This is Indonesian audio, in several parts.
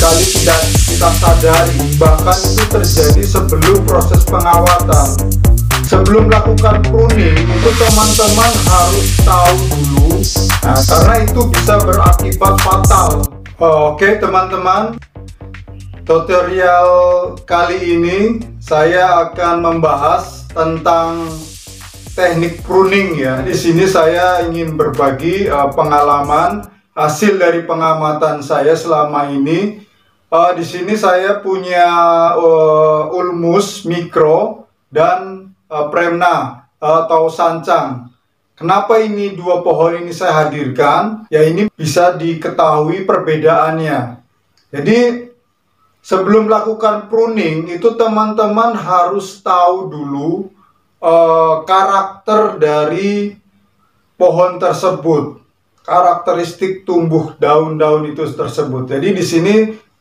seringkali tidak kita sadari, bahkan itu terjadi sebelum proses pengawatan. Sebelum melakukan pruning itu teman-teman harus tahu dulu, karena itu bisa berakibat fatal. Oke teman-teman, tutorial kali ini saya akan membahas tentang teknik pruning ya. Di sini saya ingin berbagi pengalaman hasil dari pengamatan saya selama ini. Di sini saya punya Ulmus Mikro dan Premna atau Sancang. Kenapa ini dua pohon ini saya hadirkan? Ya ini bisa diketahui perbedaannya. Jadi sebelum melakukan pruning itu teman-teman harus tahu dulu karakter dari pohon tersebut, karakteristik tumbuh daun-daun itu tersebut. Jadi di sini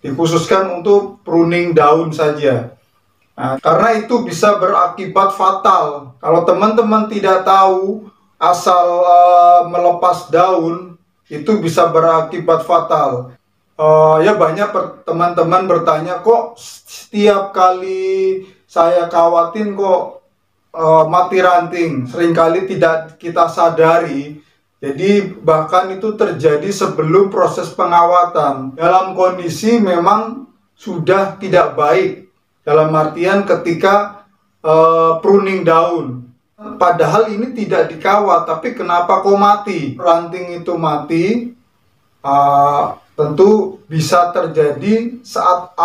dikhususkan untuk pruning daun saja. Nah, karena itu bisa berakibat fatal. Kalau teman-teman tidak tahu asal melepas daun, itu bisa berakibat fatal. Ya banyak teman-teman bertanya, kok setiap kali saya kawatin kok mati ranting. Seringkali tidak kita sadari. Jadi bahkan itu terjadi sebelum proses pengawatan. Dalam kondisi memang sudah tidak baik. Dalam artian ketika pruning daun. Padahal ini tidak dikawat, tapi kenapa kok mati? Ranting itu mati, tentu bisa terjadi saat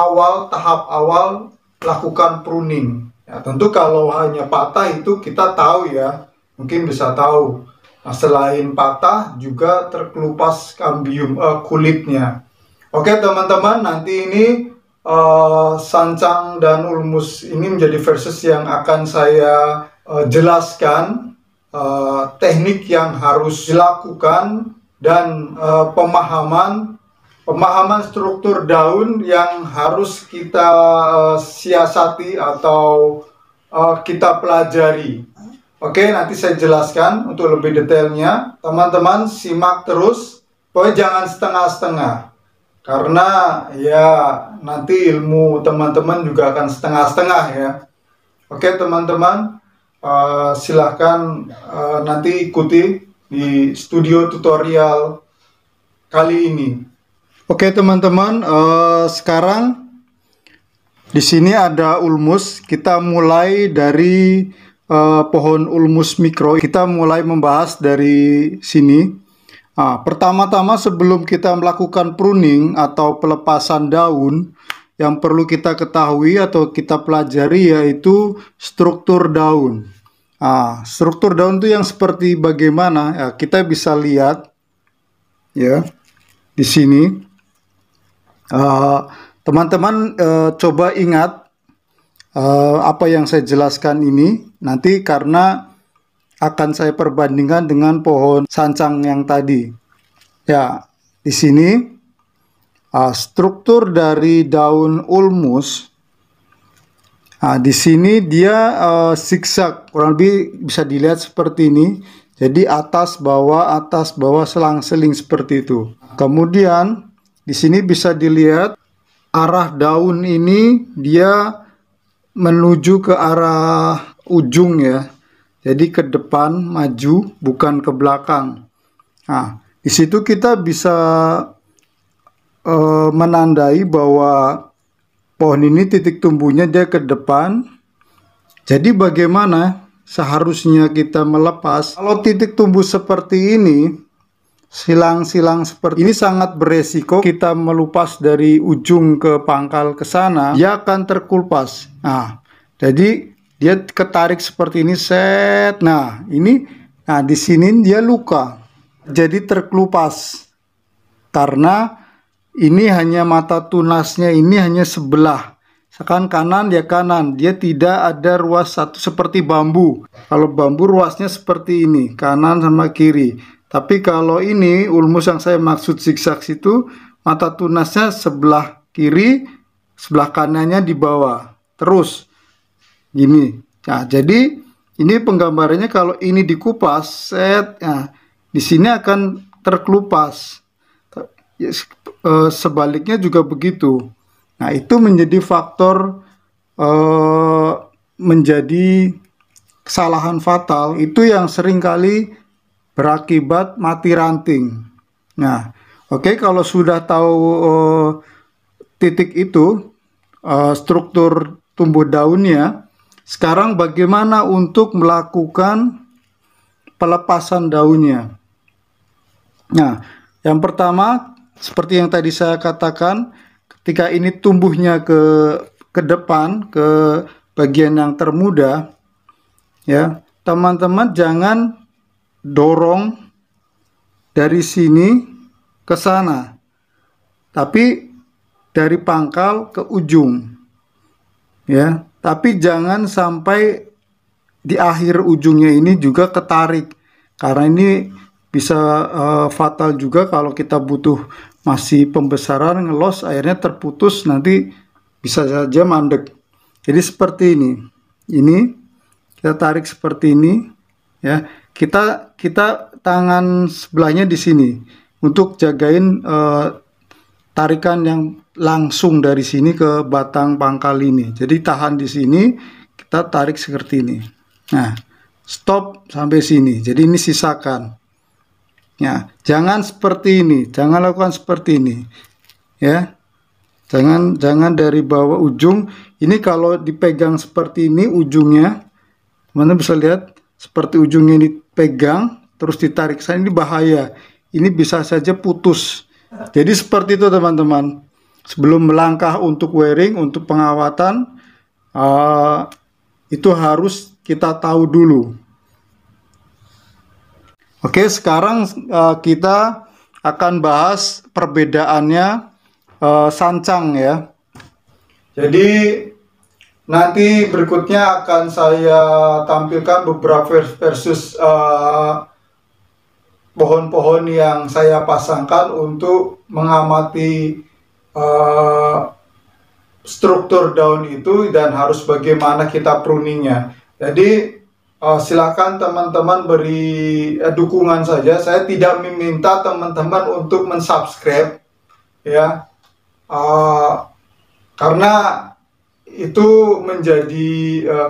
tahap awal lakukan pruning. Ya, tentu kalau hanya patah itu kita tahu ya, mungkin bisa tahu. Nah, selain patah juga terkelupas kambium kulitnya. Oke teman-teman, nanti ini Sancang dan Ulmus ini menjadi versus yang akan saya jelaskan teknik yang harus dilakukan dan pemahaman struktur daun yang harus kita siasati atau kita pelajari. Oke, nanti saya jelaskan untuk lebih detailnya. Teman-teman simak terus, pokoknya jangan setengah-setengah. Karena ya nanti ilmu teman-teman juga akan setengah-setengah ya. Oke teman-teman, silahkan nanti ikuti di studio tutorial kali ini. Oke teman-teman, sekarang di sini ada Ulmus. Kita mulai dari pohon Ulmus Mikro. Kita mulai membahas dari sini. Pertama-tama sebelum kita melakukan pruning atau pelepasan daun, yang perlu kita ketahui atau kita pelajari yaitu struktur daun. Struktur daun itu yang seperti bagaimana? Ya, kita bisa lihat ya di sini. Teman-teman coba ingat apa yang saya jelaskan ini nanti, karena akan saya perbandingkan dengan pohon sancang yang tadi. Ya, di sini struktur dari daun Ulmus. Di sini dia zigzag, kurang lebih bisa dilihat seperti ini. Jadi atas bawah selang-seling seperti itu. Kemudian di sini bisa dilihat arah daun ini dia menuju ke arah ujung ya. Jadi ke depan maju, bukan ke belakang. Nah, di situ kita bisa menandai bahwa pohon ini titik tumbuhnya dia ke depan. Jadi bagaimana seharusnya kita melepas? Kalau titik tumbuh seperti ini, silang-silang seperti ini sangat beresiko. Kita melupas dari ujung ke pangkal ke sana, dia akan terkulpas. Nah, jadi dia ketarik seperti ini, set. Nah, di sini dia luka. Jadi terkelupas. Karena ini hanya mata tunasnya ini hanya sebelah. Misalkan kanan ya kanan, dia tidak ada ruas satu seperti bambu. Kalau bambu ruasnya seperti ini, kanan sama kiri. Tapi kalau ini Ulmus yang saya maksud zigzag itu, mata tunasnya sebelah kiri, sebelah kanannya di bawah. Terus gini. Nah, jadi ini penggambarannya kalau ini dikupas, set, nah, di sini akan terkelupas. ya, sebaliknya juga begitu. Nah, itu menjadi faktor menjadi kesalahan fatal itu yang seringkali berakibat mati ranting. Nah, oke, kalau sudah tahu titik itu, struktur tumbuh daunnya, sekarang bagaimana untuk melakukan pelepasan daunnya? Nah, yang pertama, seperti yang tadi saya katakan, ketika ini tumbuhnya ke depan, ke bagian yang termuda, ya, teman-teman jangan dorong dari sini ke sana, tapi dari pangkal ke ujung, ya. Tapi jangan sampai di akhir ujungnya ini juga ketarik, karena ini bisa fatal juga kalau kita butuh masih pembesaran, ngelos, akhirnya terputus, nanti bisa saja mandek. Jadi seperti ini kita tarik seperti ini, ya. Kita tangan sebelahnya di sini untuk jagain tarikan yang langsung dari sini ke batang pangkal ini. Jadi tahan di sini, kita tarik seperti ini. Nah, stop sampai sini. Jadi ini sisakan. Ya, jangan seperti ini, jangan lakukan seperti ini. Ya. Jangan dari bawah ujung. Ini kalau dipegang seperti ini ujungnya, teman-teman bisa lihat seperti ujungnya ini pegang terus ditarik sana, ini bahaya. Ini bisa saja putus. Jadi seperti itu teman-teman. Sebelum melangkah untuk wearing, untuk pengawatan, itu harus kita tahu dulu. Oke, sekarang kita akan bahas perbedaannya sancang, ya. Jadi nanti berikutnya akan saya tampilkan beberapa versus pohon-pohon yang saya pasangkan untuk mengamati struktur daun itu dan harus bagaimana kita pruningnya. Jadi silakan teman-teman beri dukungan saja. Saya tidak meminta teman-teman untuk mensubscribe, ya, karena itu menjadi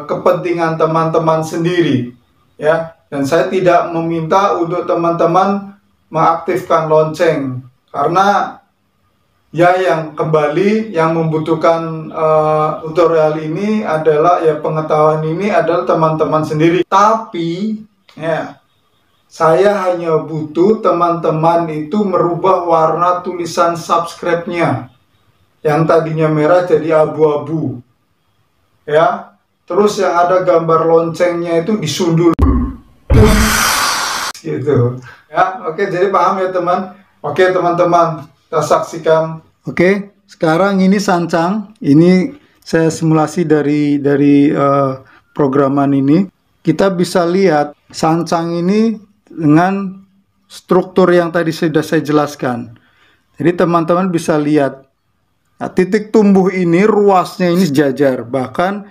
kepentingan teman-teman sendiri, ya. Dan saya tidak meminta untuk teman-teman mengaktifkan lonceng, karena ya yang kembali yang membutuhkan tutorial ini adalah, ya, pengetahuan ini adalah teman-teman sendiri. Tapi ya, saya hanya butuh teman-teman itu merubah warna tulisan subscribe-nya yang tadinya merah jadi abu-abu, ya. Terus yang ada gambar loncengnya itu disundul gitu, ya. Oke, jadi paham ya teman. Oke teman-teman, kita saksikan. Oke, sekarang ini sancang. Ini saya simulasi dari programan ini. Kita bisa lihat sancang ini dengan struktur yang tadi sudah saya jelaskan. Jadi teman-teman bisa lihat, nah, titik tumbuh ini ruasnya ini sejajar, bahkan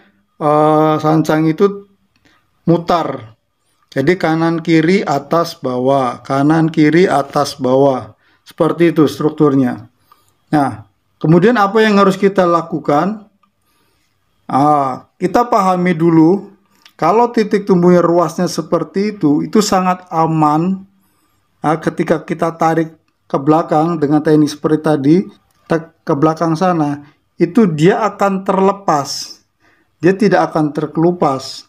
sancang itu mutar. Jadi kanan kiri atas bawah, kanan kiri atas bawah, seperti itu strukturnya. Nah, kemudian apa yang harus kita lakukan? Kita pahami dulu, kalau titik tumbuhnya ruasnya seperti itu sangat aman. Ketika kita tarik ke belakang dengan teknik seperti tadi, ke belakang sana, itu dia akan terlepas, dia tidak akan terkelupas.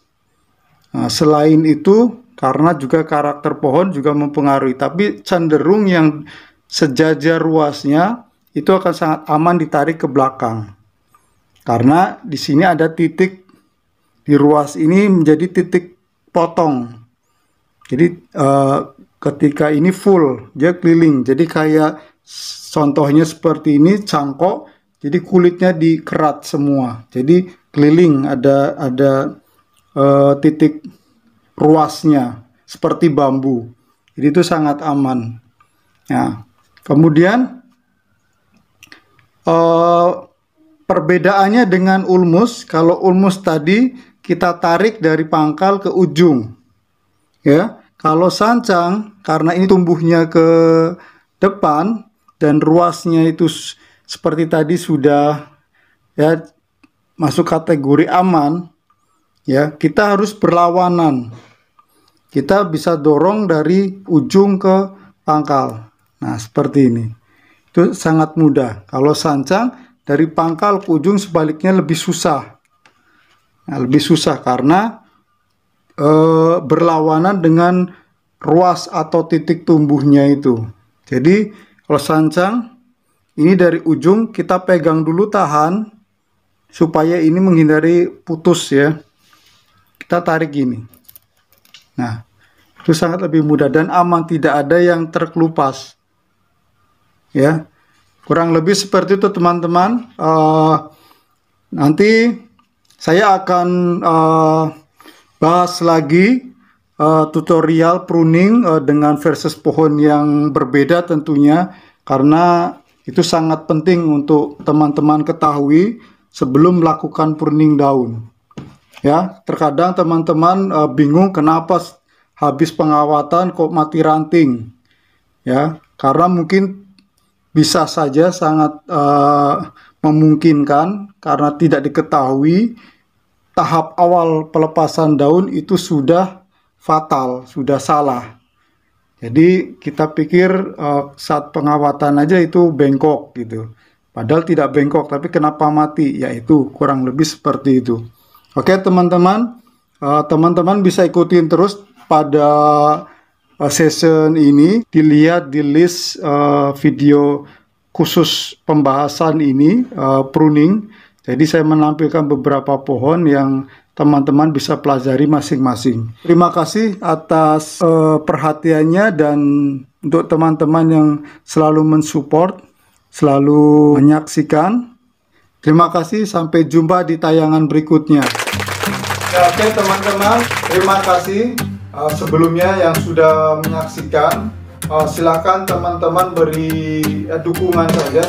Nah, selain itu, karena juga karakter pohon juga mempengaruhi, tapi cenderung yang sejajar ruasnya itu akan sangat aman ditarik ke belakang, karena di sini ada titik di ruas ini menjadi titik potong. Jadi ketika ini full, dia keliling, jadi kayak contohnya seperti ini, cangkok, jadi kulitnya dikerat semua, jadi keliling, ada titik ruasnya seperti bambu. Jadi itu sangat aman. Nah, kemudian perbedaannya dengan ulmus, kalau ulmus tadi kita tarik dari pangkal ke ujung, ya. Kalau sancang, karena ini tumbuhnya ke depan, dan ruasnya itu seperti tadi sudah ya masuk kategori aman, ya kita harus berlawanan. Kita bisa dorong dari ujung ke pangkal. Nah, seperti ini. Itu sangat mudah. Kalau sancang dari pangkal ke ujung sebaliknya lebih susah. Nah, lebih susah karena berlawanan dengan ruas atau titik tumbuhnya itu. Jadi kalau sancang ini dari ujung kita pegang dulu, tahan supaya ini menghindari putus ya. Kita tarik gini. Nah, itu sangat lebih mudah dan aman, tidak ada yang terkelupas. Ya, kurang lebih seperti itu teman-teman. Nanti saya akan bahas lagi tutorial pruning dengan versus pohon yang berbeda tentunya, karena itu sangat penting untuk teman-teman ketahui sebelum melakukan pruning daun. Ya, terkadang teman-teman bingung kenapa habis pengawatan kok mati ranting. Ya, karena mungkin bisa saja sangat memungkinkan karena tidak diketahui tahap awal pelepasan daun itu sudah fatal, sudah salah. Jadi kita pikir saat pengawatan aja itu bengkok gitu. Padahal tidak bengkok, tapi kenapa mati? Yaitu kurang lebih seperti itu. Oke teman-teman, teman-teman bisa ikutin terus pada session ini, dilihat di list video khusus pembahasan ini, pruning. Jadi saya menampilkan beberapa pohon yang teman-teman bisa pelajari masing-masing. Terima kasih atas perhatiannya, dan untuk teman-teman yang selalu mensupport, selalu menyaksikan. Terima kasih, sampai jumpa di tayangan berikutnya. Ya, oke teman-teman, terima kasih sebelumnya yang sudah menyaksikan. Silakan teman-teman beri dukungan saja.